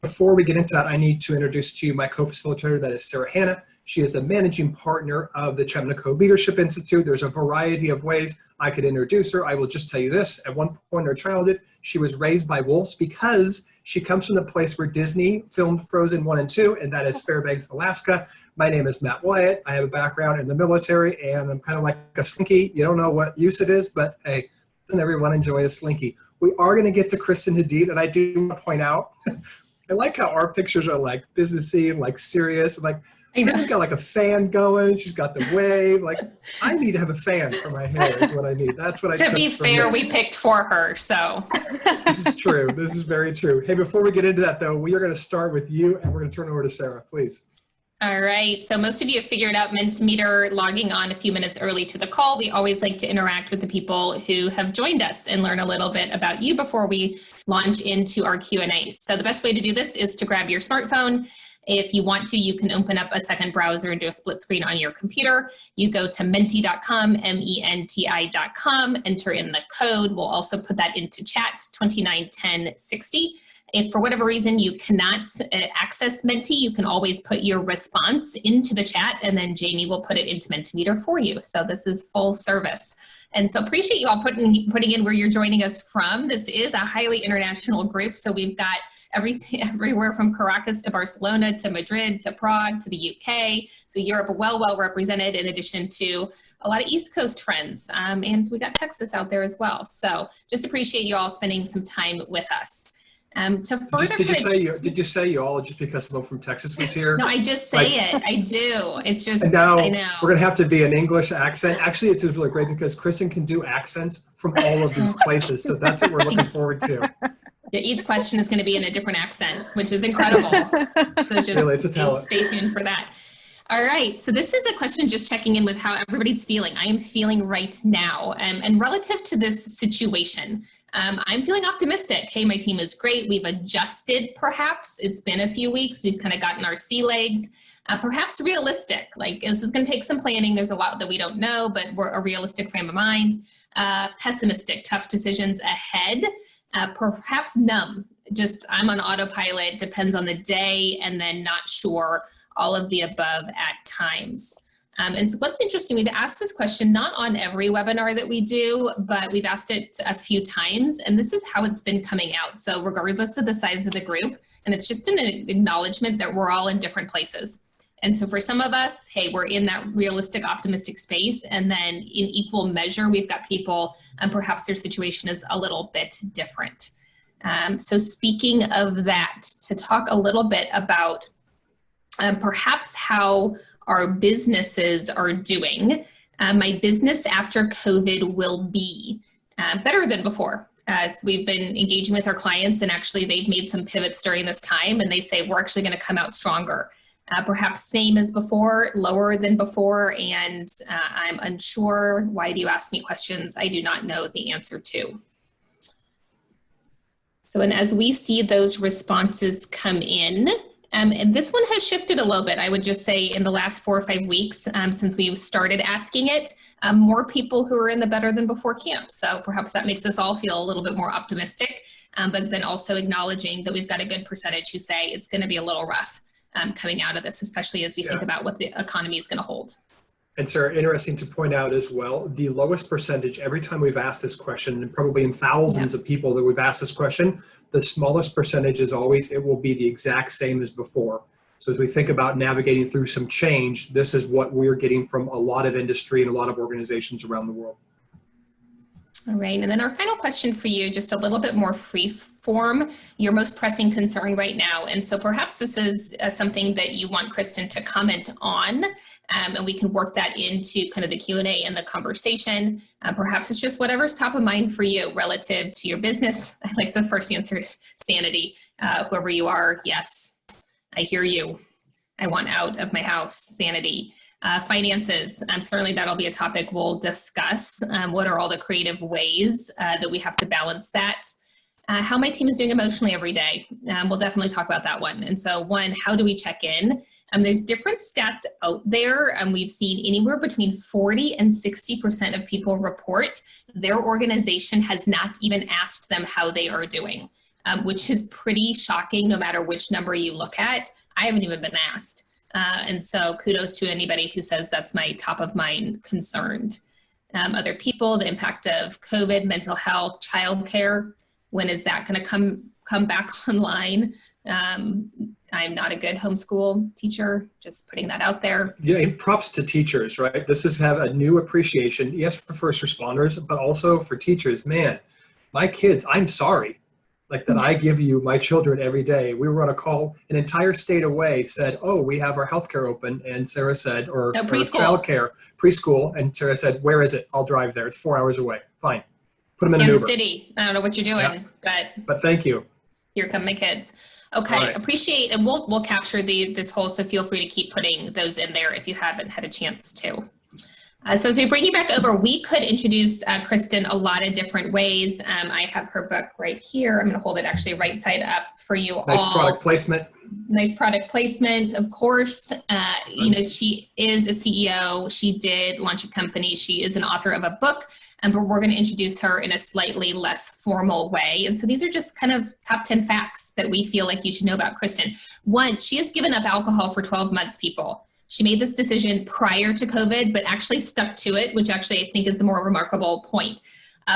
before we get into that, I need to introduce to you my co-facilitator, that is Sarah Hanna. She is a managing partner of the Chemnico Leadership Institute. There's a variety of ways I could introduce her. I will just tell you this. At one point in her childhood, she was raised by wolves because she comes from the place where Disney filmed Frozen 1 and 2, and that is Fairbanks, Alaska. My name is Matt Wyatt. I have a background in the military, and I'm kind of like a slinky. You don't know what use it is, but hey, doesn't everyone enjoy a slinky? We are going to get to Kristen Hadeed, and I do want to point out, I like how our pictures are like businessy, like serious, like Kristen's got like a fan going. She's got the wave. Like, I need to have a fan for my hair is what I need. That's what I took. To be fair, we picked for her, so. This is true. This is very true. Hey, before we get into that, though, we are going to start with you, and we're going to turn over to Sarah, please. All right. So most of you have figured out Mentimeter logging on a few minutes early to the call. We always like to interact with the people who have joined us and learn a little bit about you before we launch into our Q&As. So the best way to do this is to grab your smartphone. If you want to, you can open up a second browser and do a split screen on your computer. You go to menti.com, menti.com, enter in the code. We'll also put that into chat, 291060. If for whatever reason you cannot access Menti, you can always put your response into the chat, and then Jamie will put it into Mentimeter for you. So this is full service. And so appreciate you all putting in where you're joining us from. This is a highly international group, so we've got everywhere from Caracas to Barcelona to Madrid to Prague to the UK. So Europe well represented, in addition to a lot of East Coast friends. And we got Texas out there as well. So just appreciate you all spending some time with us. Did you say you all just because someone from Texas was here? No, I just say it. I do. It's just, now I know. We're going to have to be an English accent. Actually, it's really great because Kristen can do accents from all of these places. So that's what we're looking forward to. Yeah, each question is going to be in a different accent, which is incredible. So just really, stay tuned for that. All right, so this is a question just checking in with how everybody's feeling. I am feeling right now. And relative to this situation, I'm feeling optimistic. Hey, my team is great. We've adjusted perhaps. It's been a few weeks. We've kind of gotten our sea legs. Perhaps realistic, like this is going to take some planning. There's a lot that we don't know, but we're a realistic frame of mind. Pessimistic, tough decisions ahead. Perhaps numb, just I'm on autopilot, depends on the day, and then not sure, all of the above at times. And so what's interesting, we've asked this question not on every webinar that we do, but we've asked it a few times, and this is how it's been coming out. So regardless of the size of the group, and it's just an acknowledgement that we're all in different places. And so for some of us, hey, we're in that realistic, optimistic space. And then in equal measure, we've got people, and perhaps their situation is a little bit different. So speaking of that, to talk a little bit about perhaps how our businesses are doing. My business after COVID will be better than before. So we've been engaging with our clients, and actually they've made some pivots during this time, and they say we're actually going to come out stronger. Perhaps same as before, lower than before, and I'm unsure. Why do you ask me questions I do not know the answer to? So, and as we see those responses come in, and this one has shifted a little bit, I would just say in the last 4 or 5 weeks since we've started asking it, more people who are in the better than before camp. So perhaps that makes us all feel a little bit more optimistic, but then also acknowledging that we've got a good percentage who say it's going to be a little rough coming out of this, especially as we think about what the economy is going to hold. And Sarah, interesting to point out as well, the lowest percentage every time we've asked this question, and probably in thousands of people that we've asked this question, the smallest percentage is always, it will be the exact same as before. So as we think about navigating through some change, this is what we're getting from a lot of industry and a lot of organizations around the world. All right, and then our final question for you, just a little bit more free form, your most pressing concern right now. And so perhaps this is something that you want Kristen to comment on, and we can work that into kind of the Q&A and the conversation. Perhaps it's just whatever's top of mind for you relative to your business. I like the first answer is sanity. Whoever you are, yes, I hear you. I want out of my house, sanity. Finances, certainly that'll be a topic we'll discuss. What are all the creative ways that we have to balance that? How my team is doing emotionally every day. We'll definitely talk about that one. And so one, how do we check in? There's different stats out there. We've seen anywhere between 40 and 60% of people report their organization has not even asked them how they are doing. which is pretty shocking no matter which number you look at. I haven't even been asked. And so kudos to anybody who says that's my top of mind concerned. Other people, the impact of COVID, mental health, childcare. When is that going to come back online? I'm not a good homeschool teacher, just putting that out there. Yeah, and props to teachers, right? This is have a new appreciation, yes, for first responders, but also for teachers. Man, my kids, I'm sorry. Like that I give you my children every day. We were on a call, an entire state away said, oh, we have our healthcare open. And Sarah said, or childcare, preschool. And Sarah said, where is it? I'll drive there. It's 4 hours away. Fine. Put them in an Uber. Kansas City. I don't know what you're doing, but thank you. Here come my kids. Okay, right. Appreciate, and we'll capture this whole, so feel free to keep putting those in there if you haven't had a chance to. So as we bring you back over, we could introduce Kristen a lot of different ways. I have her book right here. I'm going to hold it actually right side up for you all. Nice product placement. Nice product placement, of course. You know, she is a CEO. She did launch a company. She is an author of a book, but we're going to introduce her in a slightly less formal way. And so these are just kind of top 10 facts that we feel like you should know about Kristen. One, she has given up alcohol for 12 months, people. She made this decision prior to COVID, but actually stuck to it, which actually I think is the more remarkable point.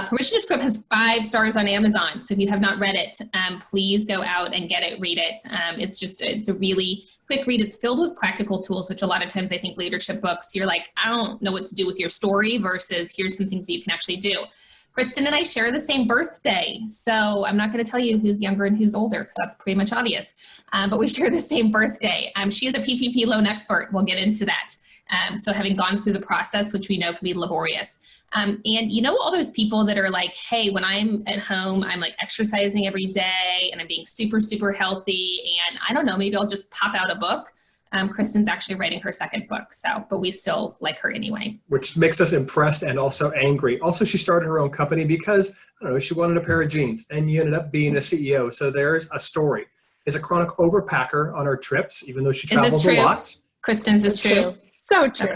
Permission to Script has 5 stars on Amazon. So if you have not read it, please go out and get it, read it. It's a really quick read. It's filled with practical tools, which a lot of times I think leadership books, you're like, I don't know what to do with your story versus here's some things that you can actually do. Kristen and I share the same birthday, so I'm not going to tell you who's younger and who's older because that's pretty much obvious, but we share the same birthday. She is a PPP loan expert. We'll get into that. So having gone through the process, which we know can be laborious. And you know all those people that are like, hey, when I'm at home, I'm like exercising every day and I'm being super, super healthy, and I don't know, maybe I'll just pop out a book. Kristen's actually writing her second book, but we still like her anyway. Which makes us impressed and also angry. Also, she started her own company because, I don't know, she wanted a pair of jeans and you ended up being a CEO. So there's a story. Is a chronic overpacker on her trips, even though she travels a lot. Kristen, is this true? So true.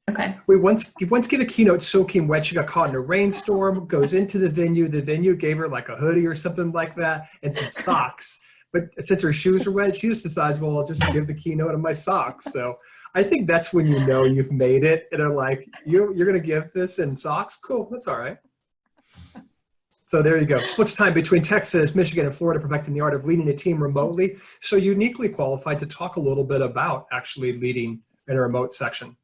Okay. We once gave a keynote soaking wet. She got caught in a rainstorm, goes into the venue. The venue gave her like a hoodie or something like that and some socks. But since her shoes are wet, she just decides, well, I'll just give the keynote in my socks. So I think that's when you know you've made it. And they're like, you're going to give this in socks? Cool, that's all right. So there you go. Splits time between Texas, Michigan, and Florida, perfecting the art of leading a team remotely. So uniquely qualified to talk a little bit about actually leading in a remote section.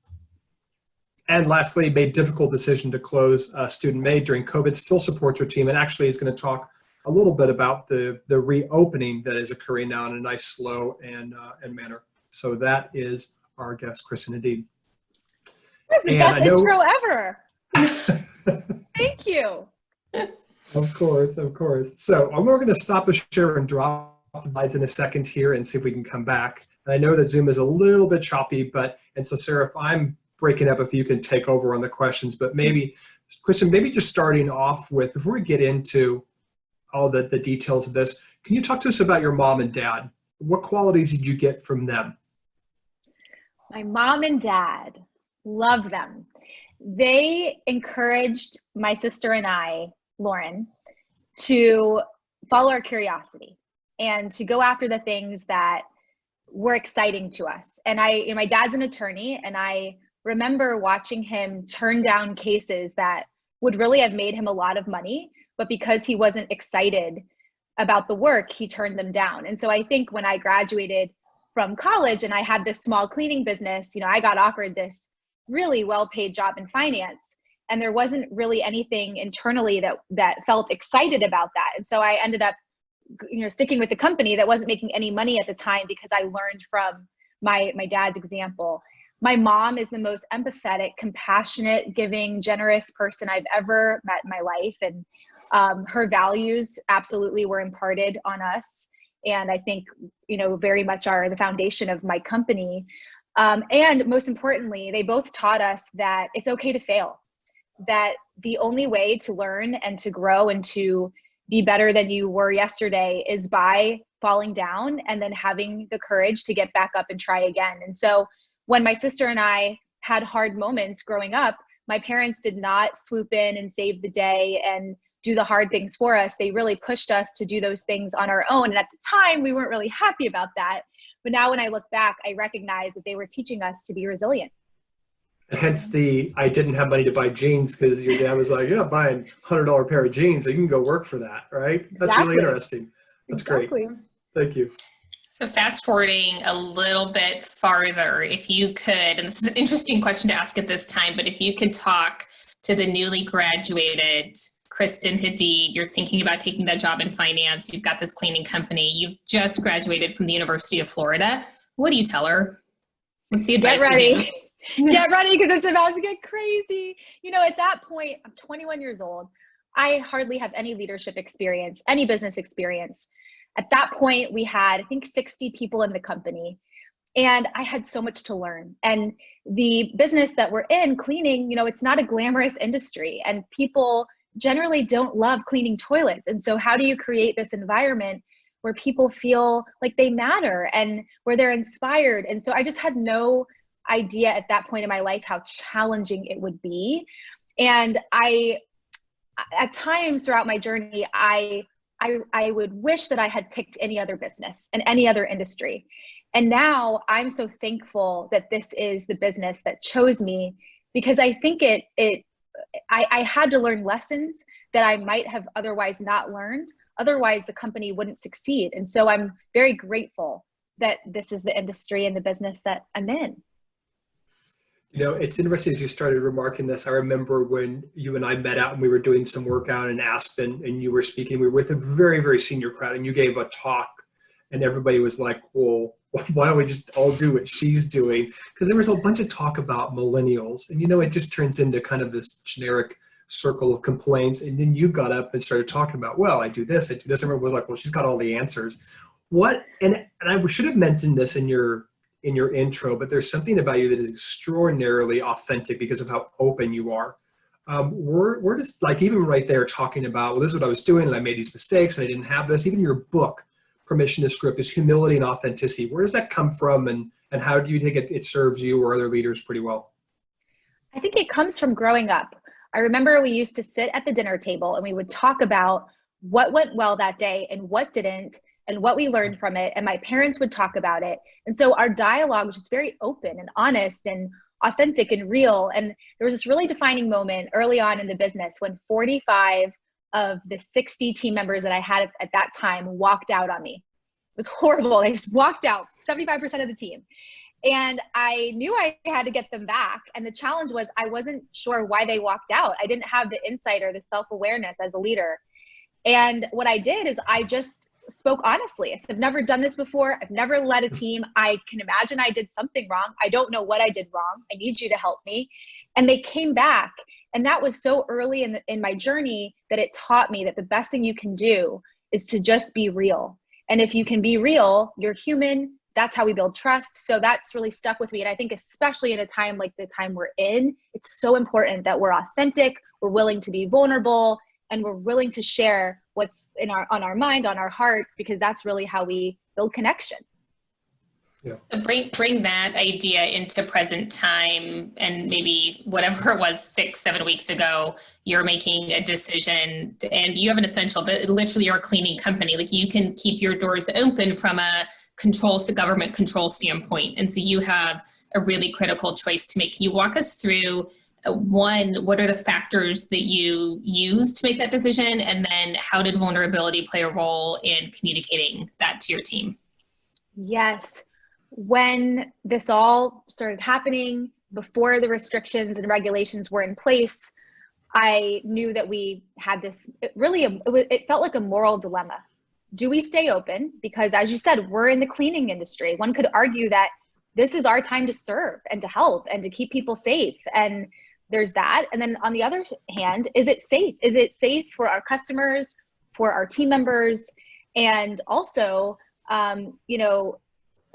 And lastly, made difficult decision to close Student Maid during COVID, still supports her team, and actually is going to talk a little bit about the reopening that is occurring now in a nice, slow and manner. So that is our guest, Kristen Hadeed. That's the best intro ever. Thank you. Of course. So we're going to stop the share and drop the slides in a second here and see if we can come back. And I know that Zoom is a little bit choppy, and so Sarah, if I'm breaking up, if you can take over on the questions, but maybe, Kristen, maybe just starting off with, before we get into all the details of this, can you talk to us about your mom and dad? What qualities did you get from them? My mom and dad, love them. They encouraged my sister and I, Lauren, to follow our curiosity and to go after the things that were exciting to us. And my dad's an attorney, and I remember watching him turn down cases that would really have made him a lot of money, but because he wasn't excited about the work, he turned them down. And so I think when I graduated from college and I had this small cleaning business, I got offered this really well-paid job in finance, and there wasn't really anything internally that felt excited about that. And so I ended up, sticking with the company that wasn't making any money at the time because I learned from my dad's example. My mom is the most empathetic, compassionate, giving, generous person I've ever met in my life. And her values absolutely were imparted on us. And I think, very much are the foundation of my company. And most importantly, they both taught us that it's okay to fail, that the only way to learn and to grow and to be better than you were yesterday is by falling down and then having the courage to get back up and try again. And so when my sister and I had hard moments growing up, my parents did not swoop in and save the day and do the hard things for us. They really pushed us to do those things on our own. And at the time, we weren't really happy about that. But now when I look back, I recognize that they were teaching us to be resilient. Hence I didn't have money to buy jeans, because your dad was like, you're not buying $100 pair of jeans. You can go work for that, right? That's really interesting. That's great. Thank you. So fast forwarding a little bit farther, if you could, and this is an interesting question to ask at this time, but if you could talk to the newly graduated Kristen Hadeed, you're thinking about taking that job in finance, you've got this cleaning company, you've just graduated from the University of Florida, what do you tell her? What's the advice? Get ready. Get ready, because it's about to get crazy. You know, at that point, I'm 21 years old. I hardly have any leadership experience, any business experience. At that point, we had, I think, 60 people in the company, and I had so much to learn. And the business that we're in, cleaning, you know, it's not a glamorous industry, and people generally don't love cleaning toilets. And so how do you create this environment where people feel like they matter and where they're inspired? And so I just had no idea at that point in my life how challenging it would be. And at times throughout my journey, I would wish that I had picked any other business and any other industry. And now I'm so thankful that this is the business that chose me, because I think I had to learn lessons that I might have otherwise not learned. Otherwise, the company wouldn't succeed. And so I'm very grateful that this is the industry and the business that I'm in. You know, it's interesting as you started remarking this. I remember when you and I met out and we were doing some work out in Aspen, and you were speaking. We were with a very, very senior crowd, and you gave a talk, and everybody was like, well, why don't we just all do what she's doing? Because there was a bunch of talk about millennials, and, you know, it just turns into kind of this generic circle of complaints. And then you got up and started talking about, well, I do this, I do this. Everyone was like, well, she's got all the answers. And I should have mentioned this in your intro, but there's something about you that is extraordinarily authentic because of how open you are. We're just like, even right there talking about, well, this is what I was doing, and I made these mistakes, and I didn't have this. Even your book, Permission to Script, is humility and authenticity. Where does that come from, and how do you think it serves you or other leaders pretty well? I think it comes from growing up. I remember we used to sit at the dinner table and we would talk about what went well that day and what didn't, and what we learned from it. And my parents would talk about it. And so our dialogue was just very open and honest and authentic and real. And there was this really defining moment early on in the business when 45 of the 60 team members that I had at that time walked out on me. It was horrible. They just walked out, 75% of the team. And I knew I had to get them back. And the challenge was I wasn't sure why they walked out. I didn't have the insight or the self-awareness as a leader. And what I did is I just spoke honestly. I said, I've never done this before. I've never led a team. I can imagine I did something wrong. I don't know what I did wrong. I need you to help me. And they came back. And that was so early in my journey that it taught me that the best thing you can do is to just be real. And if you can be real, you're human. That's how we build trust. So that's really stuck with me. And I think especially in a time like the time we're in, it's so important that we're authentic, we're willing to be vulnerable, and we're willing to share what's on our mind, on our hearts, because that's really how we build connection. Yeah. So bring that idea into present time, and maybe whatever it was 6-7 weeks ago, you're making a decision and you have an essential, but literally you're a cleaning company. Like, you can keep your doors open from a government control standpoint. And so you have a really critical choice to make. Can you walk us through what are the factors that you use to make that decision? And then how did vulnerability play a role in communicating that to your team? Yes. When this all started happening, before the restrictions and regulations were in place, I knew that we had this, it felt like a moral dilemma. Do we stay open? Because as you said, we're in the cleaning industry. One could argue that this is our time to serve and to help and to keep people safe. And there's that. And then on the other hand, is it safe? Is it safe for our customers, for our team members? And also,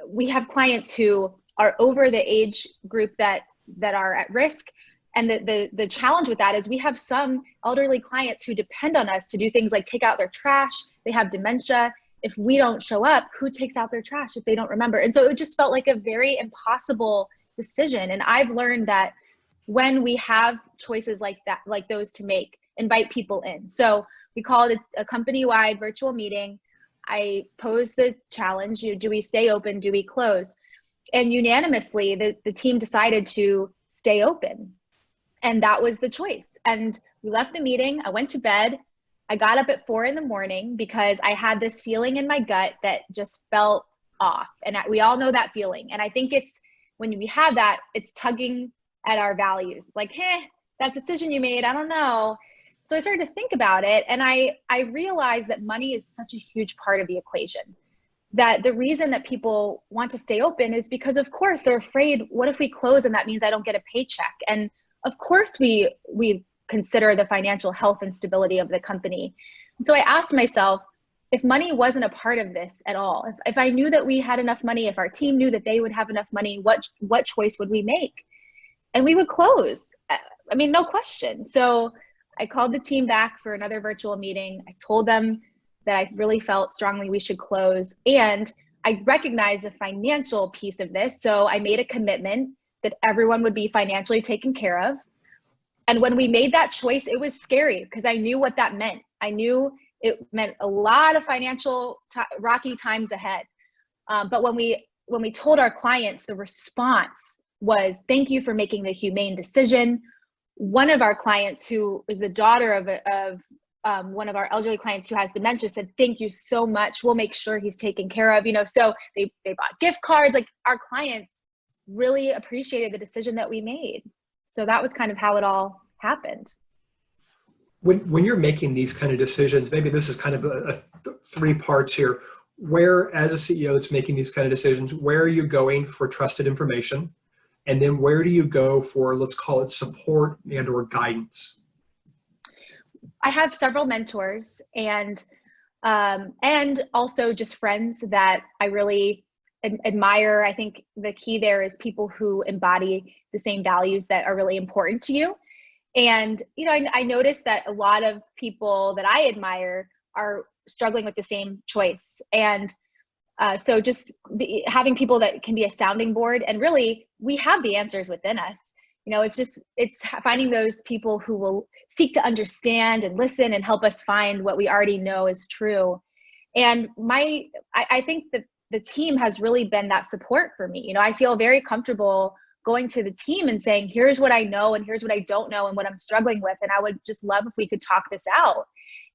we have clients who are over the age group that are at risk. And the challenge with that is we have some elderly clients who depend on us to do things like take out their trash. They have dementia. If we don't show up, who takes out their trash if they don't remember? And so it just felt like a very impossible decision. And I've learned that when we have choices like that, like those to make, invite people in. So we called it a company-wide virtual meeting. I posed the challenge, do we stay open, do we close? And unanimously, the team decided to stay open. And that was the choice. And we left the meeting, I went to bed. I got up at 4 a.m. because I had this feeling in my gut that just felt off. And we all know that feeling. And I think it's when we have that, it's tugging at our values. Like, that decision you made, I don't know. So I started to think about it. And I realized that money is such a huge part of the equation. That the reason that people want to stay open is because, of course, they're afraid, what if we close and that means I don't get a paycheck? And of course, we consider the financial health and stability of the company. And so I asked myself, if money wasn't a part of this at all, if I knew that we had enough money, if our team knew that they would have enough money, what choice would we make? And we would close. I mean, no question. So I called the team back for another virtual meeting. I told them that I really felt strongly we should close. And I recognized the financial piece of this. So I made a commitment that everyone would be financially taken care of. And when we made that choice, it was scary because I knew what that meant. I knew it meant a lot of financial rocky times ahead. But when we told our clients, the response was, thank you for making the humane decision. One of our clients, who is the daughter of one of our elderly clients who has dementia, said, thank you so much. We'll make sure he's taken care of. So they bought gift cards. Like, our clients really appreciated the decision that we made. So that was kind of how it all happened. When you're making these kind of decisions, maybe this is kind of a 3 parts here. Where, as a CEO that's making these kind of decisions, where are you going for trusted information? And then where do you go for, let's call it, support and or guidance? I have several mentors and also just friends that I really admire. I think the key there is people who embody the same values that are really important to you. And, I noticed that a lot of people that I admire are struggling with the same choice. And so just having people that can be a sounding board, and really we have the answers within us. It's finding those people who will seek to understand and listen and help us find what we already know is true. And I think that the team has really been that support for me. I feel very comfortable going to the team and saying, here's what I know and here's what I don't know and what I'm struggling with. And I would just love if we could talk this out.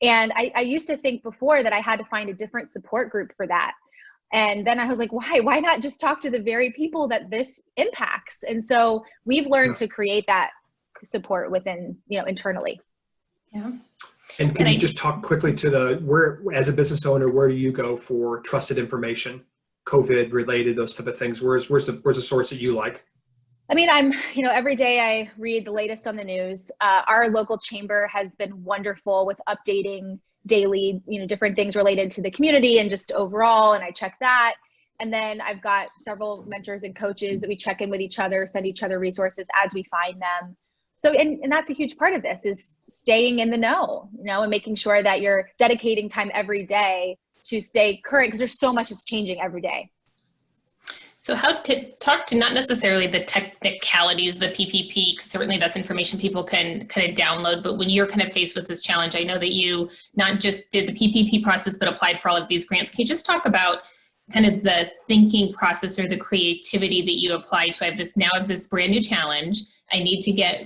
And I used to think before that I had to find a different support group for that. And then I was like, why not just talk to the very people that this impacts? And so we've learned to create that support within, internally. Yeah. And can you just talk quickly to where, as a business owner, where do you go for trusted information, COVID related, those type of things? Where's the source that you like? I mean, every day I read the latest on the news. Our local chamber has been wonderful with updating daily, different things related to the community and just overall. And I check that. And then I've got several mentors and coaches that we check in with each other, send each other resources as we find them. So, and that's a huge part of this, is staying in the know, and making sure that you're dedicating time every day to stay current, because there's so much that's changing every day. So how to talk to not necessarily the technicalities, the PPP, certainly that's information people can kind of download, but when you're kind of faced with this challenge, I know that you not just did the PPP process, but applied for all of these grants. Can you just talk about kind of the thinking process or the creativity that you applied to? I have this brand new challenge. I need to get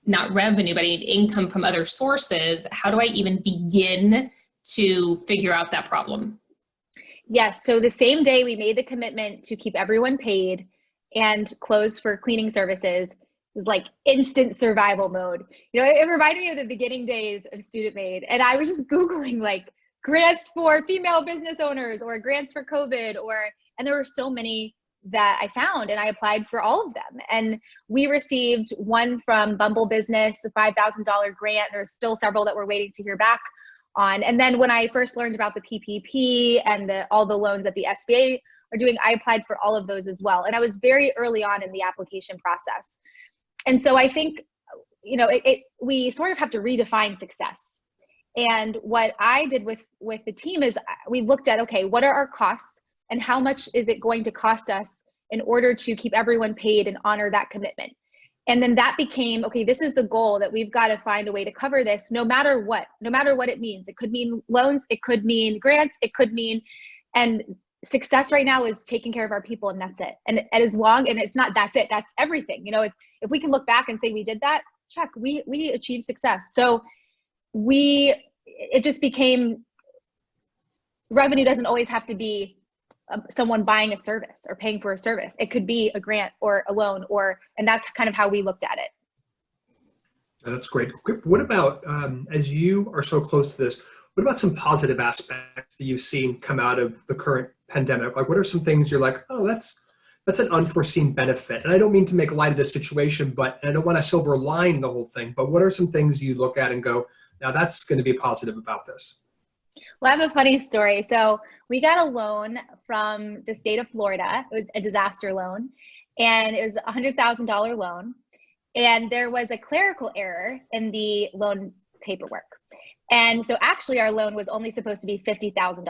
not revenue, but I need income from other sources. How do I even begin to figure out that problem? Yes. So the same day we made the commitment to keep everyone paid and close for cleaning services, it was like instant survival mode. It reminded me of the beginning days of Student Maid. And I was just Googling like grants for female business owners or grants for COVID, and there were so many that I found, and I applied for all of them. And we received one from Bumble Business, a $5,000 grant. There's still several that we're waiting to hear back on. And then when I first learned about the PPP and all the loans that the SBA are doing, I applied for all of those as well. And I was very early on in the application process. And so I think, we sort of have to redefine success. And what I did with the team is we looked at, okay, what are our costs and how much is it going to cost us in order to keep everyone paid and honor that commitment? And then that became, okay, this is the goal, that we've got to find a way to cover this no matter what it means. It could mean loans, it could mean grants, it could mean, and success right now is taking care of our people, and that's it. And as long, and it's not, that's it, that's everything. You know, if we can look back and say we did that, check, we achieved success. So it just became, revenue doesn't always have to be someone buying a service or paying for a service. It could be a grant or a loan, and that's kind of how we looked at it. That's great. What about, as you are so close to this, what about some positive aspects that you've seen come out of the current pandemic? Like, what are some things you're like, oh, that's an unforeseen benefit? And I don't mean to make light of this situation, but I don't want to silver line the whole thing, but what are some things you look at and go, now that's going to be positive about this? Well, I have a funny story. So we got a loan from the state of Florida. It was a disaster loan, and it was a $100,000 loan. And there was a clerical error in the loan paperwork. And so actually our loan was only supposed to be $50,000,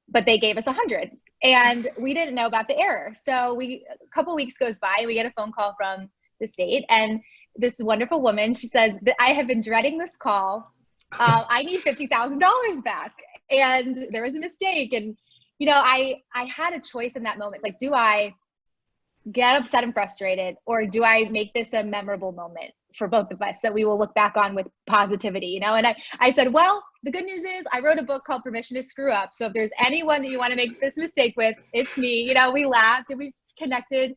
but they gave us 100, and we didn't know about the error. So a couple weeks goes by, and we get a phone call from the state, and this wonderful woman, she says, I have been dreading this call. I need $50,000 back. And there was a mistake. And, you know, I had a choice in that moment. Like, do I get upset and frustrated, or do I make this a memorable moment for both of us that we will look back on with positivity, you know? And I said, well, the good news is I wrote a book called Permission to Screw Up. So if there's anyone that you want to make this mistake with, it's me. You know, we laughed and we connected.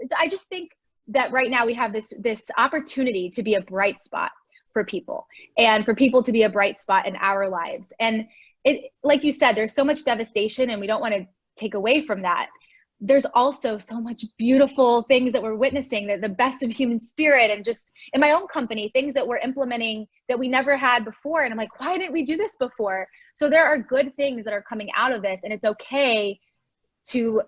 So I just think that right now we have this opportunity to be a bright spot for people, and for people to be a bright spot in our lives. And it, like you said, there's so much devastation, and we don't want to take away from that. There's also so much beautiful things that we're witnessing, that the best of human spirit, and just in my own company, things that we're implementing that we never had before. And I'm like, why didn't we do this before? So there are good things that are coming out of this, and it's okay to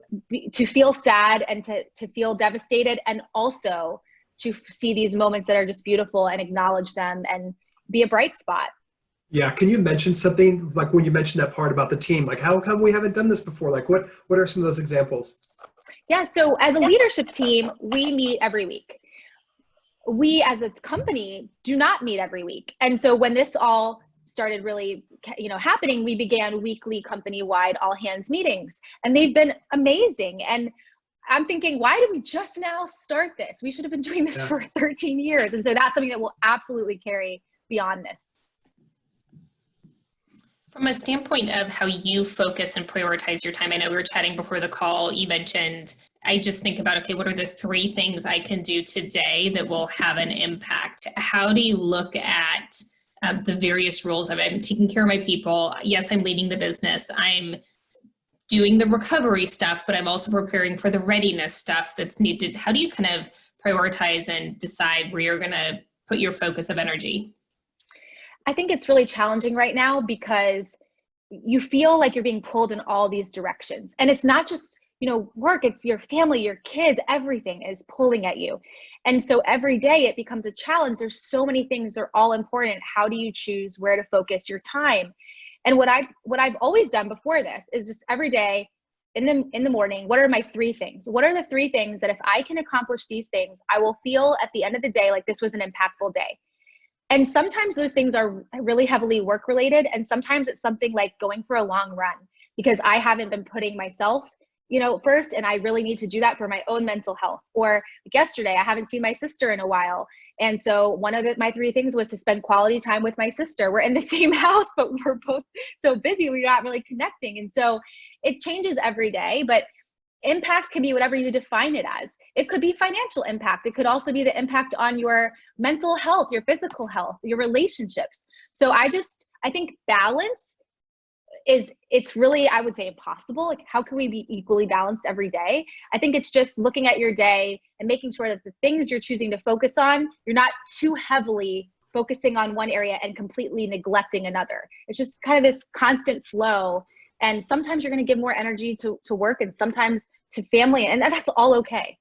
feel sad and to feel devastated, and also to see these moments that are just beautiful and acknowledge them and be a bright spot. Yeah. Can you mention something, like when you mentioned that part about the team, like how come we haven't done this before? Like what are some of those examples? Yeah. So as a leadership team, we meet every week. We as a company do not meet every week. And so when this all started really, you know, happening, we began weekly company-wide all hands meetings, and they've been amazing. And I'm thinking, why did we just now start this? We should have been doing this for 13 years. And so that's something that will absolutely carry beyond this. From a standpoint of how you focus and prioritize your time, I know we were chatting before the call, you mentioned, I just think about, okay, what are the 3 things I can do today that will have an impact? How do you look at the various roles of it? I'm taking care of my people. Yes, I'm leading the business. I'm doing the recovery stuff, but I'm also preparing for the readiness stuff that's needed. How do you kind of prioritize and decide where you're going to put your focus of energy? I think it's really challenging right now because you feel like you're being pulled in all these directions. And it's not just, you know, work, it's your family, your kids, everything is pulling at you. And so every day it becomes a challenge. There's so many things, they're all important. How do you choose where to focus your time? And what I've always done before this is just every day in the morning, what are my 3 things? What are the 3 things that if I can accomplish these things, I will feel at the end of the day like this was an impactful day? And sometimes those things are really heavily work related. And sometimes it's something like going for a long run because I haven't been putting myself, you know, first, and I really need to do that for my own mental health. Or like yesterday, I haven't seen my sister in a while. And so one of my 3 things was to spend quality time with my sister. We're in the same house, but we're both so busy, we're not really connecting. And so it changes every day, but impact can be whatever you define it as. It could be financial impact. It could also be the impact on your mental health, your physical health, your relationships. So I think balance it's really, I would say, impossible. Like, how can we be equally balanced every day? I think it's just looking at your day and making sure that the things you're choosing to focus on, you're not too heavily focusing on one area and completely neglecting another. It's just kind of this constant flow. And sometimes you're going to give more energy to work and sometimes to family, and that's all okay.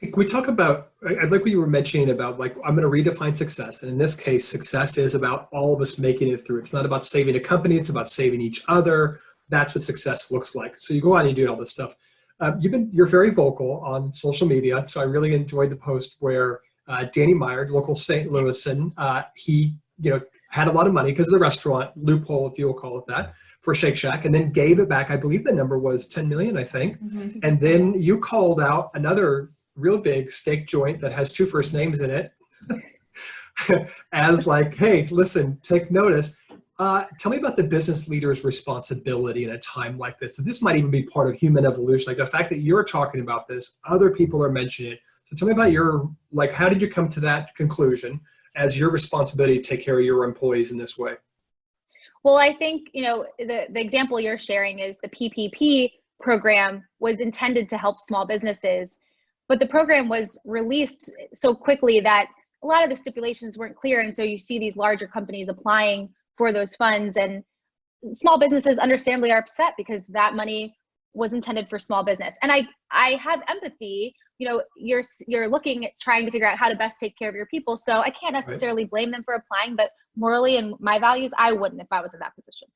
Can we talk about, I like what you were mentioning about, like, I'm going to redefine success. And in this case, success is about all of us making it through. It's not about saving a company. It's about saving each other. That's what success looks like. So you go out and you do all this stuff. You're very vocal on social media, so I really enjoyed the post where Danny Meyer, local St. Louisan, he had a lot of money because of the restaurant loophole, if you will call it that, for Shake Shack, and then gave it back. I believe the number was 10 million, I think. Mm-hmm. And then you called out another real big steak joint that has two first names in it as like, hey, listen, take notice. Tell me about the business leader's responsibility in a time like this. So this might even be part of human evolution. Like the fact that you're talking about this, other people are mentioning it. So tell me about how did you come to that conclusion as your responsibility to take care of your employees in this way? Well, I think, the example you're sharing is the PPP program was intended to help small businesses, but the program was released so quickly that a lot of the stipulations weren't clear. And so you see these larger companies applying for those funds, and small businesses understandably are upset because that money was intended for small business. And I have empathy. You're looking at trying to figure out how to best take care of your people. So I can't necessarily blame them for applying, but morally and my values, I wouldn't if I was in that position.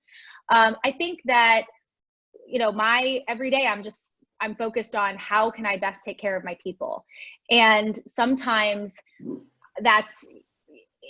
I think that, my every day, I'm focused on how can I best take care of my people. And sometimes that's,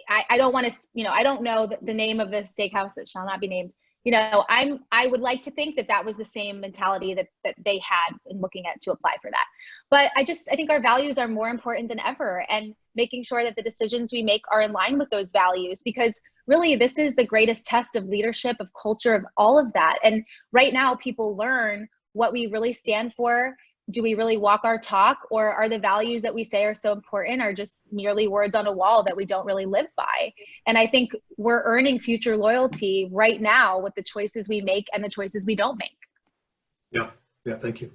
I don't want to, I don't know the name of the steakhouse that shall not be named. I would like to think that was the same mentality that they had in looking at to apply for that. But I think our values are more important than ever, and making sure that the decisions we make are in line with those values, because really this is the greatest test of leadership, of culture, of all of that. And right now people learn what we really stand for. Do we really walk our talk, or are the values that we say are so important are just merely words on a wall that we don't really live by? And I think we're earning future loyalty right now with the choices we make and the choices we don't make. Yeah, thank you.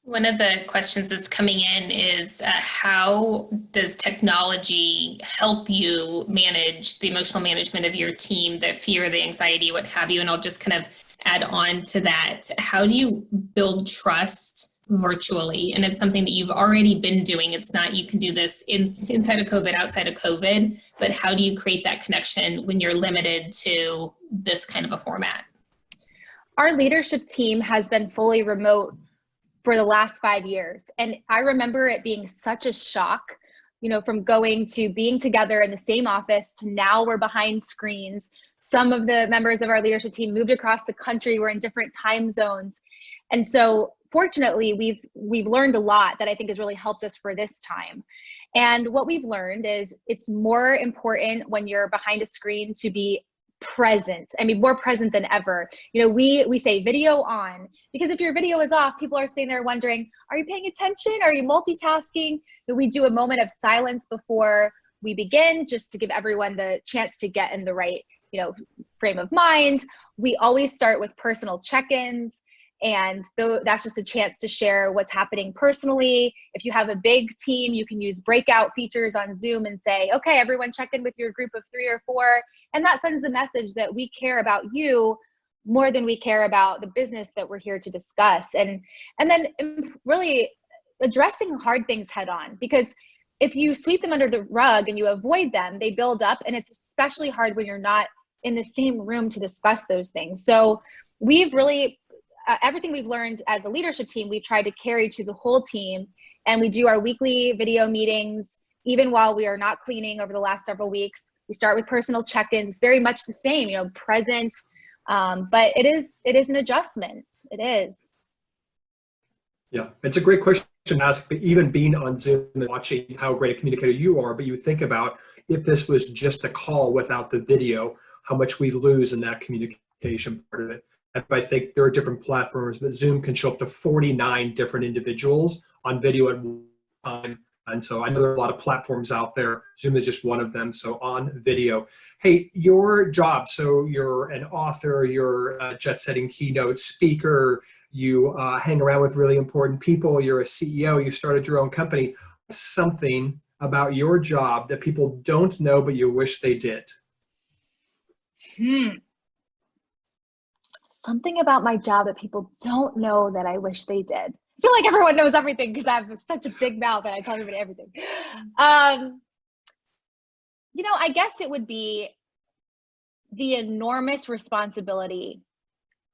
One of the questions that's coming in is how does technology help you manage the emotional management of your team, the fear, the anxiety, what have you? And I'll just kind of add on to that. How do you build trust virtually? And it's something that you've already been doing. It's not you can do this inside of COVID, outside of COVID, but how do you create that connection when you're limited to this kind of a format? Our leadership team has been fully remote for the last 5 years. And I remember it being such a shock, from going to being together in the same office to now we're behind screens. Some of the members of our leadership team moved across the country. We're in different time zones. And so fortunately, we've learned a lot that I think has really helped us for this time. And what we've learned is it's more important when you're behind a screen to be present. I mean, more present than ever. We say video on, because if your video is off, people are sitting there wondering, are you paying attention? Are you multitasking? We do a moment of silence before we begin, just to give everyone the chance to get in the right, frame of mind. We always start with personal check-ins. And that's just a chance to share what's happening personally. If you have a big team, you can use breakout features on Zoom and say, okay, everyone check in with your group of 3 or 4. And that sends the message that we care about you more than we care about the business that we're here to discuss. And then really addressing hard things head on, because if you sweep them under the rug and you avoid them, they build up. And it's especially hard when you're not in the same room to discuss those things. So we've really, everything we've learned as a leadership team, we've tried to carry to the whole team. And we do our weekly video meetings, even while we are not cleaning over the last several weeks. We start with personal check-ins. It's very much the same, present. But it is an adjustment. It is. Yeah, it's a great question to ask, but even being on Zoom and watching how great a communicator you are, but you would think about if this was just a call without the video, how much we lose in that communication part of it. I think there are different platforms, but Zoom can show up to 49 different individuals on video at one time. And so I know there are a lot of platforms out there. Zoom is just one of them. So on video. Hey, your job. So you're an author, you're a jet-setting keynote speaker, you hang around with really important people, you're a CEO, you started your own company. Something about your job that people don't know, but you wish they did. Something about my job that people don't know that I wish they did. I feel like everyone knows everything because I have such a big mouth and I tell everybody everything. I guess it would be the enormous responsibility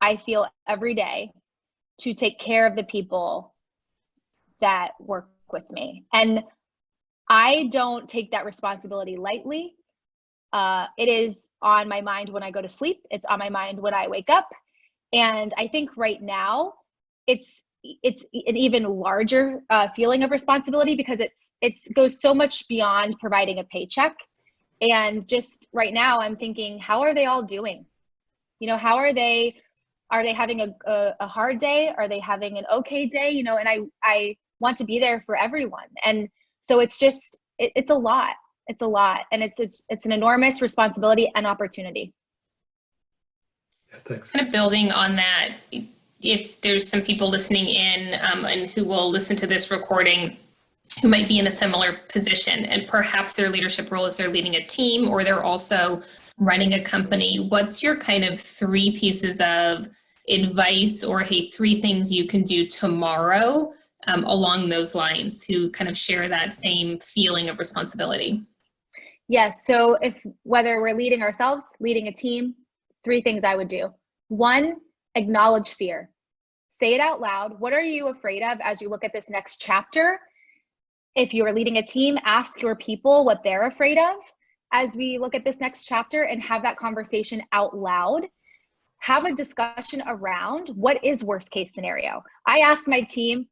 I feel every day to take care of the people that work with me. And I don't take that responsibility lightly. It is on my mind when I go to sleep. It's on my mind when I wake up. And I think right now it's an even larger feeling of responsibility, because it goes so much beyond providing a paycheck. And just right now I'm thinking, how are they all doing? You know, how are they having a hard day? Are they having an okay day? You know, and I want to be there for everyone. And so it's just, it's a lot. It's a lot. And it's an enormous responsibility and opportunity. Yeah, thanks. Kind of building on that, if there's some people listening in and who will listen to this recording who might be in a similar position, and perhaps their leadership role is they're leading a team or they're also running a company, what's your kind of 3 pieces of advice or, hey, 3 things you can do tomorrow along those lines to kind of share that same feeling of responsibility? Yes. So whether we're leading ourselves, leading a team, 3 things I would do. 1, acknowledge fear. Say it out loud. What are you afraid of as you look at this next chapter? If you are leading a team, ask your people what they're afraid of as we look at this next chapter, and have that conversation out loud. Have a discussion around what is worst case scenario. I asked my team,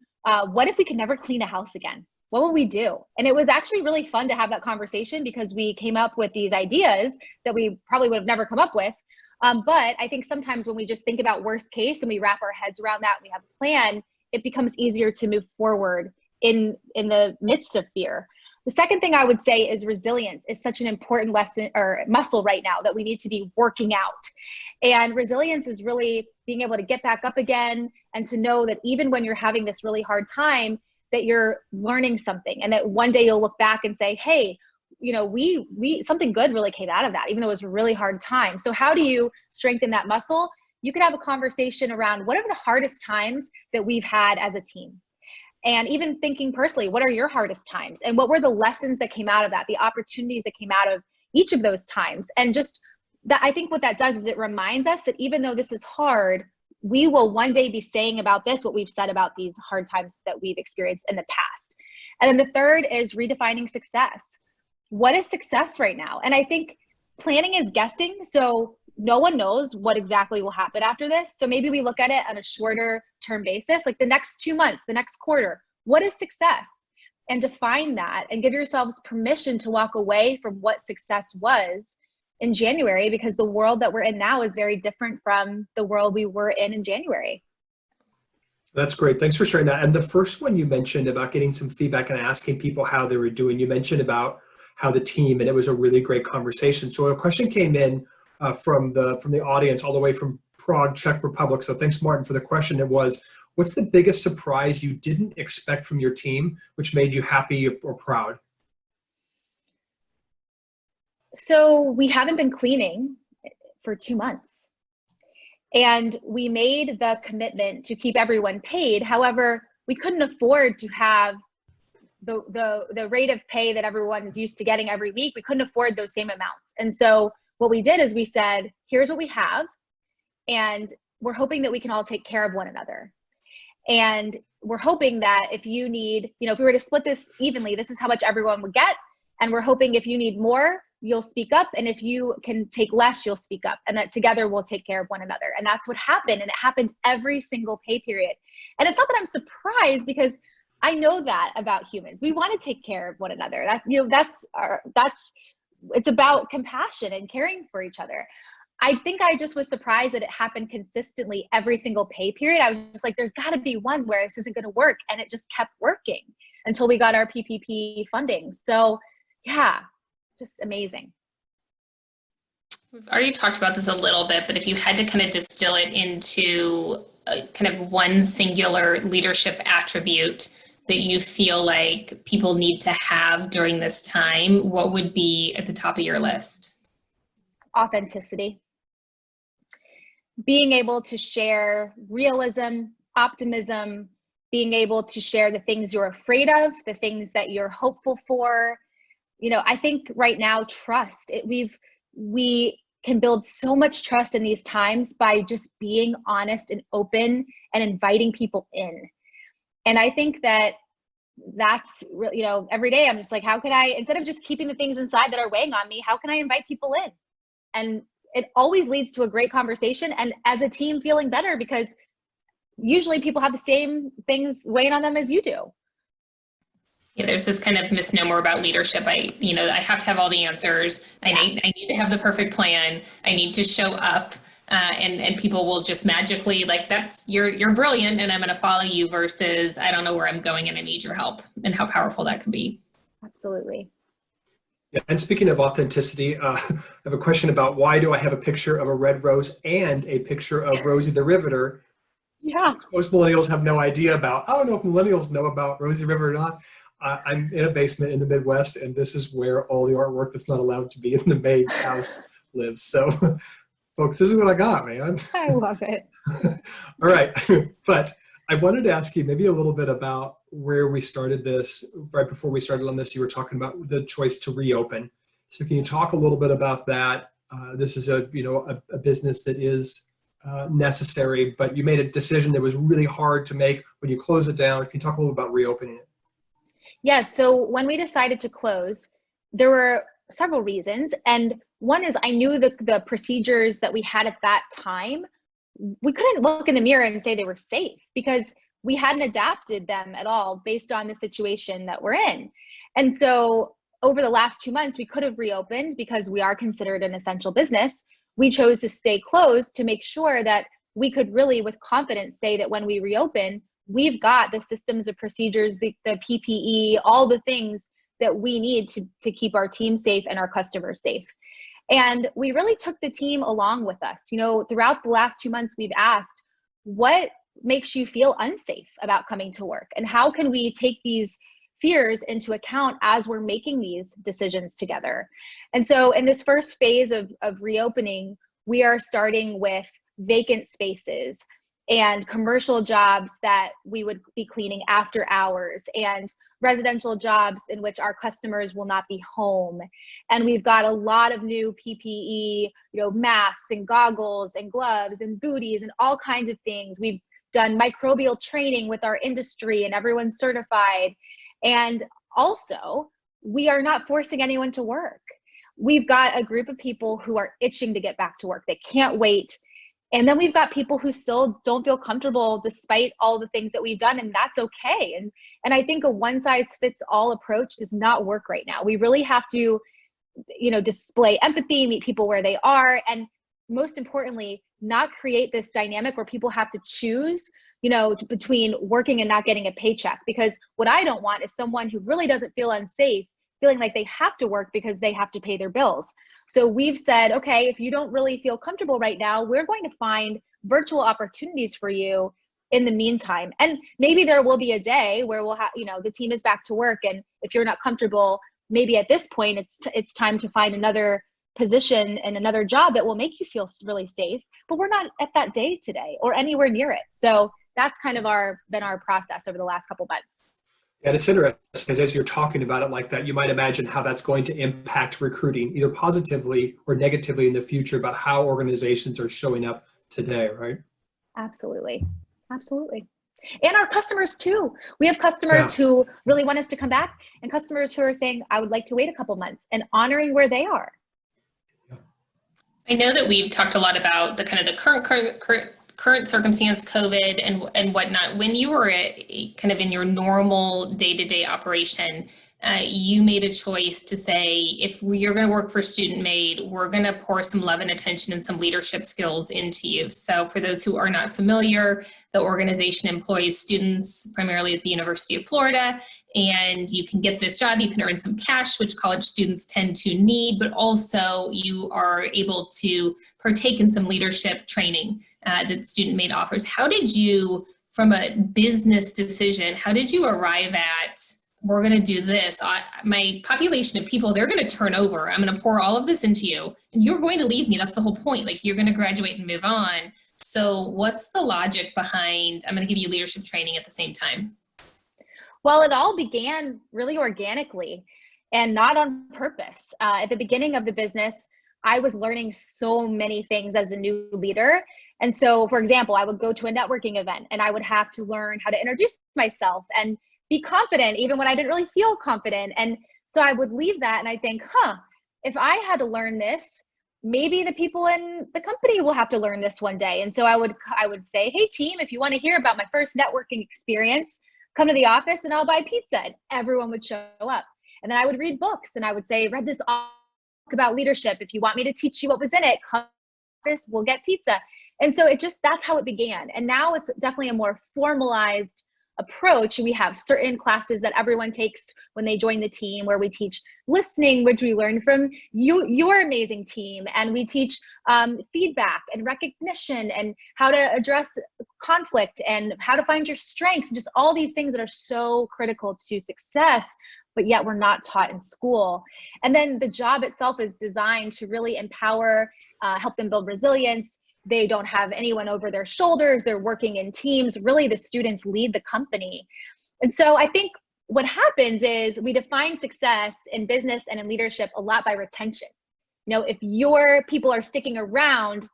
what if we could never clean a house again? What would we do? And it was actually really fun to have that conversation, because we came up with these ideas that we probably would have never come up with. But I think sometimes when we just think about worst case and we wrap our heads around that and we have a plan, it becomes easier to move forward in the midst of fear. The second thing I would say is resilience is such an important lesson or muscle right now that we need to be working out. And resilience is really being able to get back up again, and to know that even when you're having this really hard time, that you're learning something, and that one day you'll look back and say, hey, you know, we something good really came out of that, even though it was a really hard time. So how do you strengthen that muscle? You could have a conversation around what are the hardest times that we've had as a team. And even thinking personally, what are your hardest times? And what were the lessons that came out of that, the opportunities that came out of each of those times? And just that, I think what that does is it reminds us that even though this is hard, we will one day be saying about this what we've said about these hard times that we've experienced in the past. And then the third is redefining success. What is success right now? And I think planning is guessing. So no one knows what exactly will happen after this. So maybe we look at it on a shorter term basis, like the next 2 months, the next quarter. What is success? And define that, and give yourselves permission to walk away from what success was in January, because the world that we're in now is very different from the world we were in January. That's great. Thanks for sharing that. And the first one you mentioned about getting some feedback and asking people how they were doing, you mentioned about how the team, and it was a really great conversation. So a question came in from the audience all the way from Prague, Czech Republic. So thanks, Martin, for the question. It was, what's the biggest surprise you didn't expect from your team, which made you happy or proud? So we haven't been cleaning for 2 months. And we made the commitment to keep everyone paid. However, we couldn't afford to have the rate of pay that everyone is used to getting every week. We couldn't afford those same amounts. And so what we did is we said, here's what we have, and we're hoping that we can all take care of one another. And we're hoping that if you need, you know, if we were to split this evenly, this is how much everyone would get. And we're hoping if you need more, you'll speak up. And if you can take less, you'll speak up. And that together we'll take care of one another. And that's what happened. And it happened every single pay period. And it's not that I'm surprised, because I know that about humans. We want to take care of one another. That, you know, it's about compassion and caring for each other. I think I just was surprised that it happened consistently every single pay period. I was just like, there's got to be one where this isn't going to work. And it just kept working until we got our PPP funding. So yeah, just amazing. We've already talked about this a little bit, but if you had to kind of distill it into kind of one singular leadership attribute that you feel like people need to have during this time, what would be at the top of your list? Authenticity. Being able to share realism, optimism, being able to share the things you're afraid of, the things that you're hopeful for. You know, I think right now, trust. We can build so much trust in these times by just being honest and open and inviting people in. And I think that's really, every day I'm just like, how can I, instead of just keeping the things inside that are weighing on me, how can I invite people in? And it always leads to a great conversation, and as a team feeling better, because usually people have the same things weighing on them as you do. Yeah, there's this kind of misnomer about leadership. I have to have all the answers. I need to have the perfect plan. I need to show up, and people will just magically, like, that's, you're brilliant and I'm going to follow you, versus I don't know where I'm going and I need your help, and how powerful that can be. Absolutely. Yeah, and speaking of authenticity, I have a question about why do I have a picture of a red rose and a picture of Rosie the Riveter? Yeah. Most millennials have no idea about. I don't know if millennials know about Rosie the Riveter or not. I'm in a basement in the Midwest, and this is where all the artwork that's not allowed to be in the maid house lives. So, folks, this is what I got, man. I love it. All right. But I wanted to ask you maybe a little bit about where we started this. Right before we started on this, you were talking about the choice to reopen. So can you talk a little bit about that? This is a business that is necessary, but you made a decision that was really hard to make when you close it down. Can you talk a little about reopening it? Yes. So when we decided to close, there were several reasons. And one is I knew the procedures that we had at that time, we couldn't look in the mirror and say they were safe, because we hadn't adapted them at all based on the situation that we're in. And so over the last 2 months, we could have reopened because we are considered an essential business. We chose to stay closed to make sure that we could really with confidence say that when we reopen, we've got the systems, the procedures, the PPE, all the things that we need to keep our team safe and our customers safe. And we really took the team along with us. Throughout the last 2 months, we've asked, what makes you feel unsafe about coming to work? And how can we take these fears into account as we're making these decisions together? And so in this first phase of reopening, we are starting with vacant spaces and commercial jobs that we would be cleaning after hours, and residential jobs in which our customers will not be home. And we've got a lot of new PPE, masks and goggles and gloves and booties and all kinds of things. We've done microbial training with our industry, and everyone's certified. And also, we are not forcing anyone to work. We've got a group of people who are itching to get back to work. They can't wait. And then we've got people who still don't feel comfortable despite all the things that we've done, and that's okay. And I think a one-size-fits-all approach does not work right now. We really have to, display empathy, meet people where they are, and most importantly, not create this dynamic where people have to choose, between working and not getting a paycheck. Because what I don't want is someone who really doesn't feel unsafe feeling like they have to work because they have to pay their bills. So we've said, okay, if you don't really feel comfortable right now, we're going to find virtual opportunities for you in the meantime. And maybe there will be a day where we'll have, the team is back to work. And if you're not comfortable, maybe at this point, it's time to find another position and another job that will make you feel really safe. But we're not at that day today or anywhere near it. So that's kind of been our process over the last couple months. And it's interesting because as you're talking about it like that, you might imagine how that's going to impact recruiting, either positively or negatively in the future, about how organizations are showing up today, right? Absolutely. Absolutely. And our customers too. We have customers who really want us to come back, and customers who are saying, I would like to wait a couple months, and honoring where they are. I know that we've talked a lot about the kind of the current circumstance, COVID and whatnot. When you were kind of in your normal day-to-day operation, you made a choice to say, if you're going to work for Student Maid, we're going to pour some love and attention and some leadership skills into you. So for those who are not familiar, the organization employs students primarily at the University of Florida, and you can get this job, you can earn some cash, which college students tend to need, but also you are able to partake in some leadership training that Student Maid offers. How did you, from a business decision, how did you arrive at, we're going to do this? My population of people, they're going to turn over. I'm going to pour all of this into you, and you're going to leave me. That's the whole point. Like, you're going to graduate and move on. So what's the logic behind, I'm going to give you leadership training at the same time? Well, it all began really organically and not on purpose. At the beginning of the business, I was learning so many things as a new leader. And so, for example, I would go to a networking event and I would have to learn how to introduce myself and be confident, even when I didn't really feel confident. And so I would leave that and I think, if I had to learn this, maybe the people in the company will have to learn this one day. And so I would say, hey team, if you want to hear about my first networking experience, come to the office and I'll buy pizza. And everyone would show up. And then I would read books and I would say, read this book about leadership. If you want me to teach you what was in it, come to the office, we'll get pizza. And so that's how it began. And now it's definitely a more formalized approach. We have certain classes that everyone takes when they join the team, where we teach listening, which we learn from your amazing team. And we teach feedback and recognition and how to address conflict and how to find your strengths, just all these things that are so critical to success, but yet we're not taught in school. And then the job itself is designed to really empower, help them build resilience. They don't have anyone over their shoulders. They're working in teams. Really, the students lead the company. And so I think what happens is we define success in business and in leadership a lot by retention. If your people are sticking around,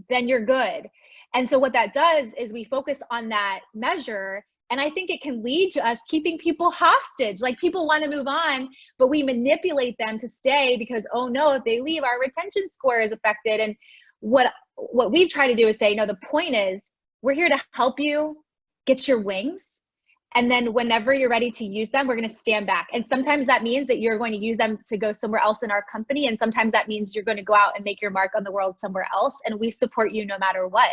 then you're good. And so what that does is we focus on that measure. And I think it can lead to us keeping people hostage. Like, people want to move on, but we manipulate them to stay because, oh no, if they leave, our retention score is affected. And what we've tried to do is say, no, the point is we're here to help you get your wings. And then whenever you're ready to use them, we're going to stand back. And sometimes that means that you're going to use them to go somewhere else in our company. And sometimes that means you're going to go out and make your mark on the world somewhere else. And we support you no matter what.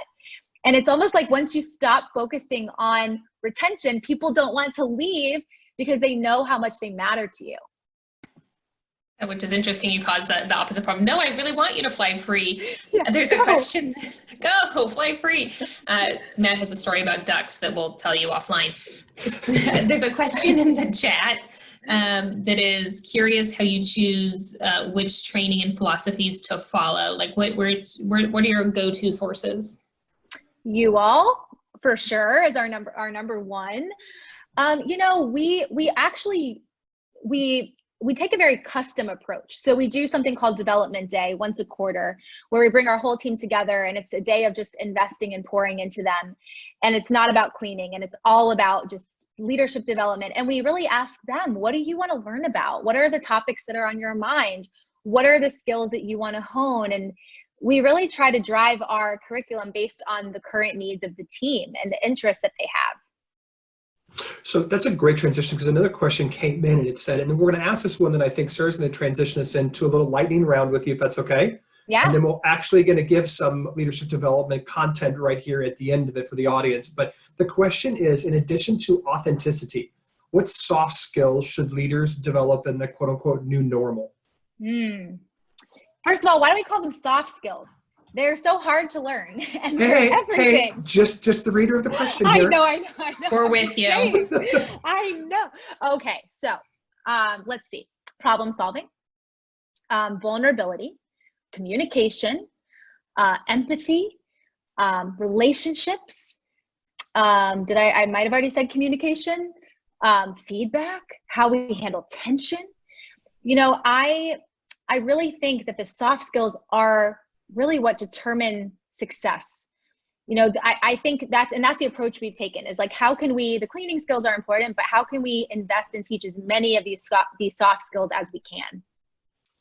And it's almost like once you stop focusing on retention, people don't want to leave because they know how much they matter to you. Which is interesting. You caused the opposite problem. No, I really want you to fly free. Yeah, there's a question. Go, fly free. Matt has a story about ducks that we'll tell you offline. There's a question in the chat that is curious how you choose which training and philosophies to follow. Like, what are your go-to sources? You all, for sure, is our number one. We take a very custom approach. So we do something called Development Day once a quarter, where we bring our whole team together, and it's a day of just investing and pouring into them. And it's not about cleaning, and it's all about just leadership development. And we really ask them, what do you want to learn about? What are the topics that are on your mind? What are the skills that you want to hone? And we really try to drive our curriculum based on the current needs of the team and the interests that they have. So that's a great transition, because another question came in and it said, and then we're going to ask this one that I think Sarah's going to transition us into a little lightning round with you, if that's okay. Yeah. And then we're actually going to give some leadership development content right here at the end of it for the audience. But the question is, in addition to authenticity, what soft skills should leaders develop in the quote unquote new normal? First of all, why do we call them soft skills? They're so hard to learn. And everything. Hey, just the reader of the question here. I know. We're with you. I know. Okay, so let's see. Problem solving, vulnerability, communication, empathy, relationships. I might have already said communication, feedback, how we handle tension. I really think that the soft skills are really what determine success. I think that's the approach we've taken, is like, how can the cleaning skills are important, but how can we invest and teach as many of these soft skills as we can?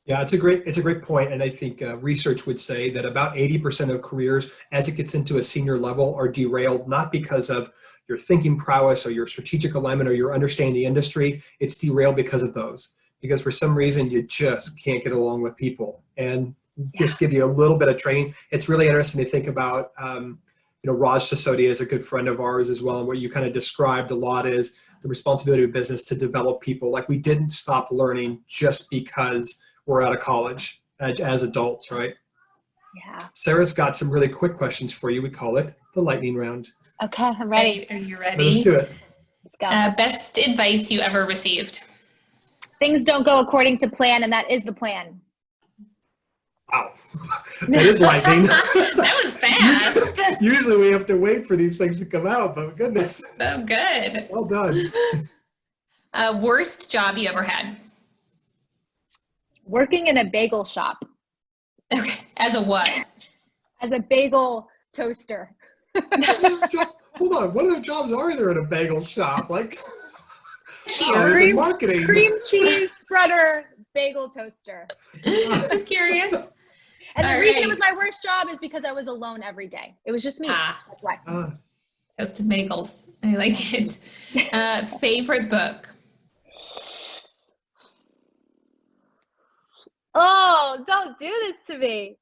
Yeah, it's a great point. And I think research would say that about 80% of careers, as it gets into a senior level, are derailed, not because of your thinking prowess or your strategic alignment or your understanding the industry. It's derailed because of those, because for some reason you just can't get along with people. And just give you a little bit of training. It's really interesting to think about, Raj Sisodia is a good friend of ours as well. And what you kind of described a lot is the responsibility of business to develop people. Like, we didn't stop learning just because we're out of college as adults, right? Yeah. Sarah's got some really quick questions for you. We call it the lightning round. Okay, I'm ready. Are you ready? Let's do it. Let's go. Best advice you ever received? Things don't go according to plan, and that is the plan. Wow, that is lightning. That was fast. Usually we have to wait for these things to come out, but goodness. So good. Well done. Worst job you ever had? Working in a bagel shop. Okay. As a what? As a bagel toaster. Hold on. What other jobs are there in a bagel shop? Like, marketing. Cream cheese spreader, bagel toaster. Just curious. And the reason it was my worst job is because I was alone every day. It was just me. That's why. Toasted bagels. I like it. Favorite book? Oh, don't do this to me.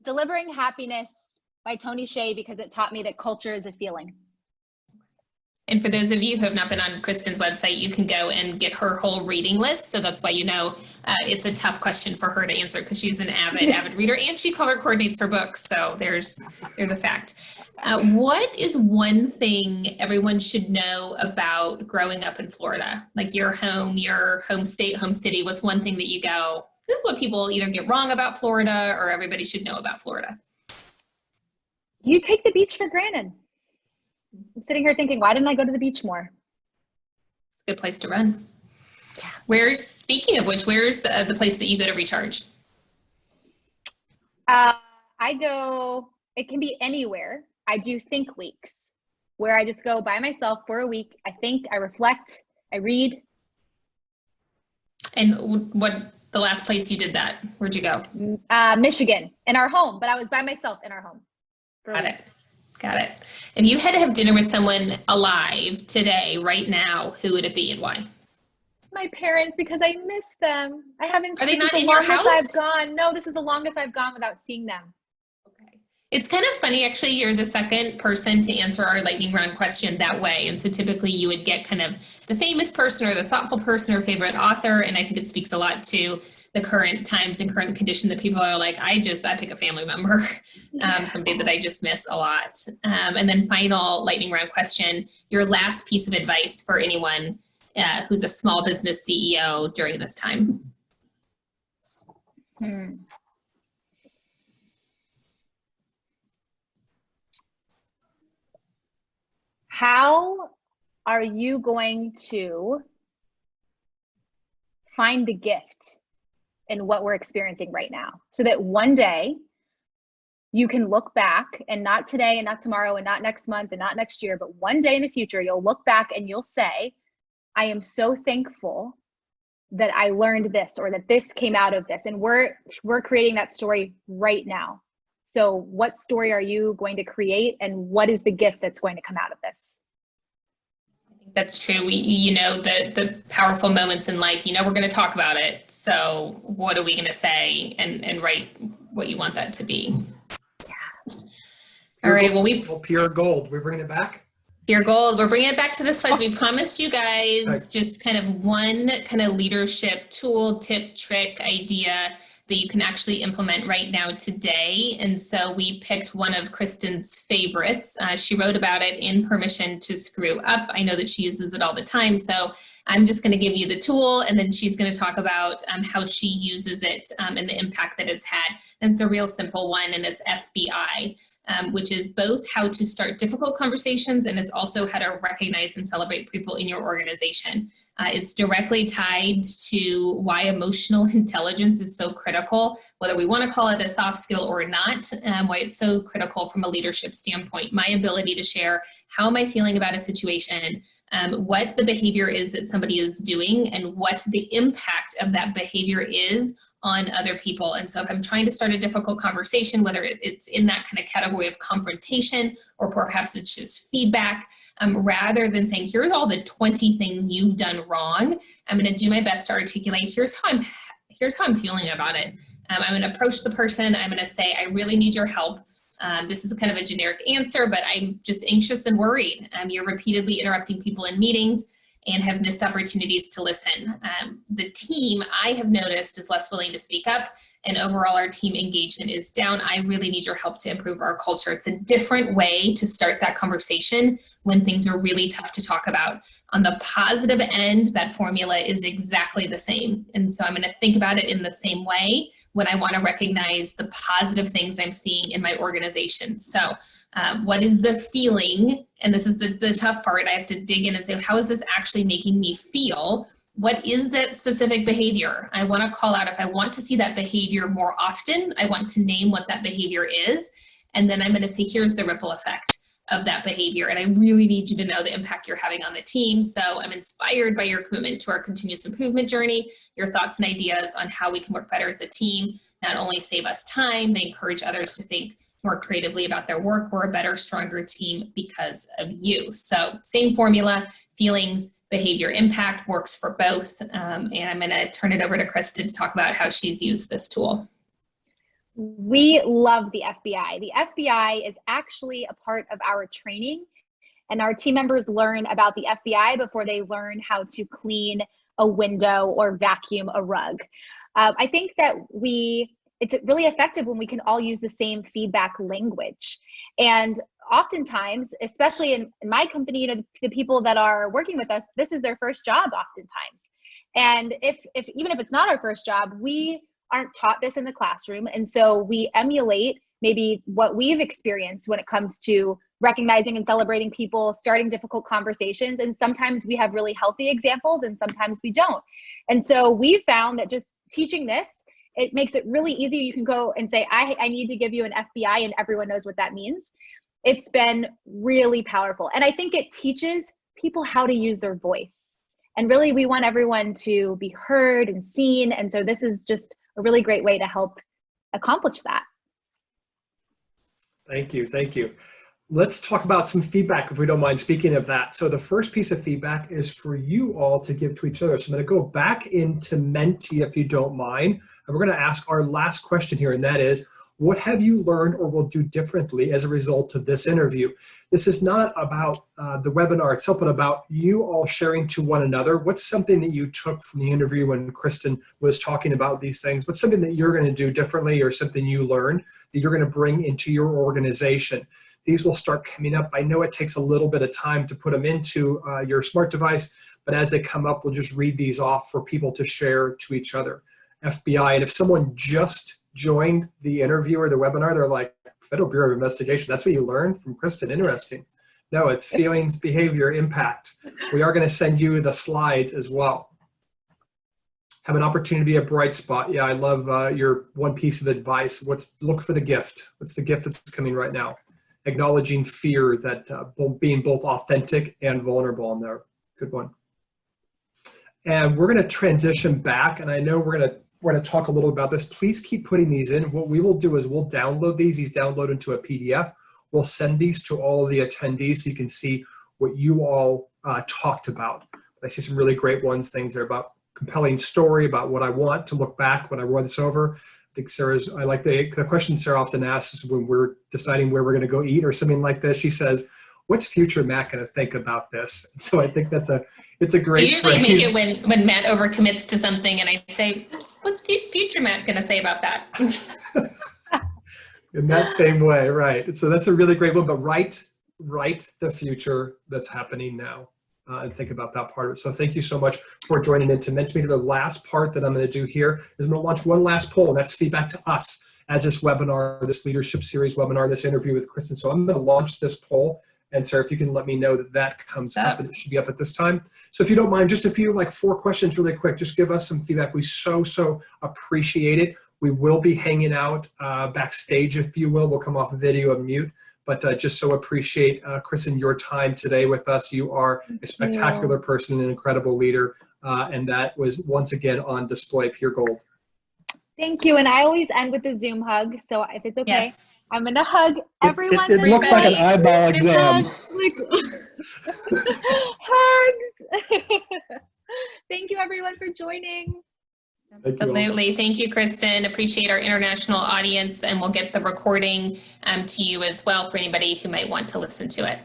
Delivering Happiness by Tony Hsieh, because it taught me that culture is a feeling. And for those of you who have not been on Kristen's website, you can go and get her whole reading list. So that's why it's a tough question for her to answer, because she's an avid reader, and she color coordinates her books. So there's a fact. What is one thing everyone should know about growing up in Florida? Like your home state, home city. What's one thing that you go, this is what people either get wrong about Florida or everybody should know about Florida? You take the beach for granted. I'm sitting here thinking, why didn't I go to the beach more? Good place to run. Speaking of which, where's the place that you go to recharge? It can be anywhere. I do think weeks where I just go by myself for a week. I think, I reflect, I read. And what the last place you did that? Where'd you go? Michigan, in our home, but I was by myself in our home. Got it. And you had to have dinner with someone alive today, right now, who would it be and why? My parents, because I miss them. I haven't. Are they not in your house? I've gone. No, this is the longest I've gone without seeing them. Okay. It's kind of funny, actually. You're the second person to answer our lightning round question that way. And so typically you would get kind of the famous person or the thoughtful person or favorite author. And I think it speaks a lot to the current times and current condition that people are like, I pick a family member, somebody that I just miss a lot. And then final lightning round question, your last piece of advice for anyone who's a small business CEO during this time. How are you going to find the gift in what we're experiencing right now, so that one day you can look back, and not today and not tomorrow and not next month and not next year, but one day in the future, you'll look back and you'll say, I am so thankful that I learned this, or that this came out of this. And we're creating that story right now. So what story are you going to create, and what is the gift that's going to come out of this? That's true. The powerful moments in life, we're going to talk about it. So what are we going to say and write what you want that to be? Yeah. All right. Well, pure gold. We're bringing it back. Pure gold. We're bringing it back to the slides. We promised you guys just kind of one kind of leadership tool, tip, trick, idea that you can actually implement right now today. And so we picked one of Kristen's favorites. She wrote about it in Permission to Screw Up. I know that she uses it all the time. So I'm just going to give you the tool, and then she's going to talk about how she uses it and the impact that it's had. And it's a real simple one, and it's FBI. Which is both how to start difficult conversations, and it's also how to recognize and celebrate people in your organization. It's directly tied to why emotional intelligence is so critical, whether we want to call it a soft skill or not, why it's so critical from a leadership standpoint. My ability to share how am I feeling about a situation, what the behavior is that somebody is doing, and what the impact of that behavior is on other people. And so if I'm trying to start a difficult conversation, whether it's in that kind of category of confrontation, or perhaps it's just feedback, rather than saying, here's all the 20 things you've done wrong, I'm going to do my best to articulate, here's how I'm feeling about it. I'm going to approach the person. I'm going to say, I really need your help. This is kind of a generic answer, but I'm just anxious and worried. You're repeatedly interrupting people in meetings and have missed opportunities to listen. The team, I have noticed, is less willing to speak up, and overall our team engagement is down. I really need your help to improve our culture. It's a different way to start that conversation when things are really tough to talk about. On the positive end, that formula is exactly the same. And so I'm going to think about it in the same way when I want to recognize the positive things I'm seeing in my organization. So what is the feeling? And this is the tough part. I have to dig in and say, how is this actually making me feel what is that specific behavior? I want to call out if I want to see that behavior more often, I want to name what that behavior is. And then I'm going to say, here's the ripple effect of that behavior. And I really need you to know the impact you're having on the team. So I'm inspired by your commitment to our continuous improvement journey, your thoughts and ideas on how we can work better as a team, not only save us time, they encourage others to think more creatively about their work. We're a better, stronger team because of you. So same formula, feelings, behavior, impact works for both. And I'm going to turn it over to Kristen to talk about how she's used this tool. We love the FBI. The FBI is actually a part of our training, and our team members learn about the FBI before they learn how to clean a window or vacuum a rug. I think that it's really effective when we can all use the same feedback language. And oftentimes, especially in my company, the people that are working with us, this is their first job oftentimes. And even if it's not our first job, we aren't taught this in the classroom. And so we emulate maybe what we've experienced when it comes to recognizing and celebrating people, starting difficult conversations. And sometimes we have really healthy examples and sometimes we don't. And so we found that just teaching this, it makes it really easy. You can go and say, I need to give you an FBI, and everyone knows what that means. It's been really powerful. And I think it teaches people how to use their voice. And really, we want everyone to be heard and seen. And so this is just a really great way to help accomplish that. Thank you. Thank you. Let's talk about some feedback, if we don't mind. Speaking of that, so the first piece of feedback is for you all to give to each other. So I'm going to go back into Menti, if you don't mind, and we're going to ask our last question here, and that is, what have you learned or will do differently as a result of this interview? This is not about the webinar itself, but about you all sharing to one another. What's something that you took from the interview when Kristen was talking about these things? What's something that you're going to do differently, or something you learned that you're going to bring into your organization? These will start coming up. I know it takes a little bit of time to put them into your smart device, but as they come up, we'll just read these off for people to share to each other. FBI, and if someone just joined the interview or the webinar, they're like, Federal Bureau of Investigation, that's what you learned from Kristen, interesting. No, it's feelings, behavior, impact. We are going to send you the slides as well. Have an opportunity to be a bright spot. Yeah, I love your one piece of advice. Look for the gift. What's the gift that's coming right now? Acknowledging fear, that being both authentic and vulnerable in there. Good one. And we're going to transition back, and I know we're going to talk a little about this. Please keep putting these in. What we will do is we'll download these download into a PDF. We'll send these to all of the attendees so you can see what you all talked about. I see some really great ones, things that are about compelling story, about what I want to look back when I run this over. I think I like the question Sarah often asks is when we're deciding where we're going to go eat or something like this. She says, what's future Matt going to think about this? So I think it's a great phrase. I usually make it when Matt overcommits to something and I say, what's future Matt going to say about that? In that same way, right. So that's a really great one, but write the future that's happening now and think about that part of it. So thank you so much for joining in to Menti. The last part that I'm going to do here is I'm going to launch one last poll, and that's feedback to us as this webinar, this leadership series webinar, this interview with Kristen. So I'm going to launch this poll. And Sarah, if you can let me know that comes up, and it should be up at this time. So if you don't mind, just a few, like 4 questions really quick. Just give us some feedback. We so appreciate it. We will be hanging out backstage, if you will. We'll come off video and mute. But just so appreciate, Kristen, your time today with us. You are a spectacular person and an incredible leader. And that was once again on display, pure gold. Thank you. And I always end with a Zoom hug. So if it's okay, yes. I'm going to hug everyone. It looks like an eyeball exam. Hugs. Thank you, everyone, for joining. Absolutely. Thank you, Kristen. Appreciate our international audience, and we'll get the recording to you as well for anybody who might want to listen to it.